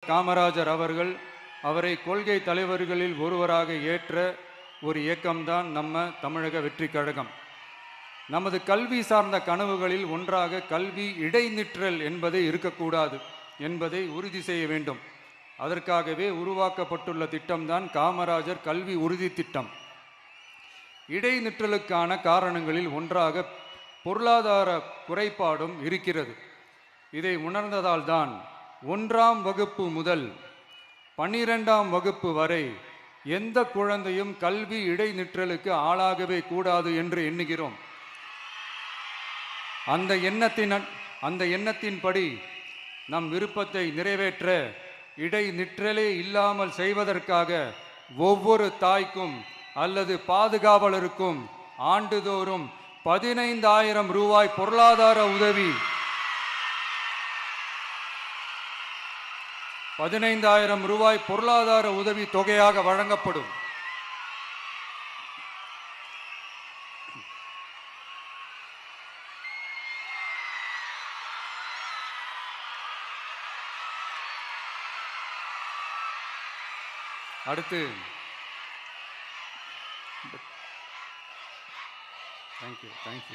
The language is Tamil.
காமராஜர் அவர்கள் அவரை கொள்கை தலைவர்களில் ஒருவராக ஏற்ற ஒரு இயக்கம்தான் நம்ம தமிழக வெற்றி கழகம். நமது கல்வி சார்ந்த கனவுகளில் ஒன்றாக கல்வி இடைநிற்றல் என்பதே இருக்கக்கூடாது என்பதை உறுதி செய்ய வேண்டும். அதற்காகவே உருவாக்கப்பட்டுள்ள திட்டம்தான் காமராஜர் கல்வி உறுதி திட்டம். இடைநிற்றலுக்கான காரணங்களில் ஒன்றாக பொருளாதார குறைபாடும் இருக்கிறது. இதை உணர்ந்ததால் தான் 1ஆம் வகுப்பு முதல் 12ஆம் வகுப்பு வரை எந்த குழந்தையும் கல்வி இடைநிற்றலுக்கு ஆளாகவே கூடாது என்று எண்ணுகிறோம். அந்த எண்ணத்தின்படி நம் விருப்பத்தை நிறைவேற்ற இடைநிற்றலே இல்லாமல் செய்வதற்காக ஒவ்வொரு தாய்க்கும் அல்லது பாதுகாவலருக்கும் ஆண்டுதோறும் 15,000 ரூபாய் பொருளாதார உதவி 15,000 ரூபாய் பொருளாதார உதவி தொகையாக வழங்கப்படும். அடுத்து தேங்க்யூ.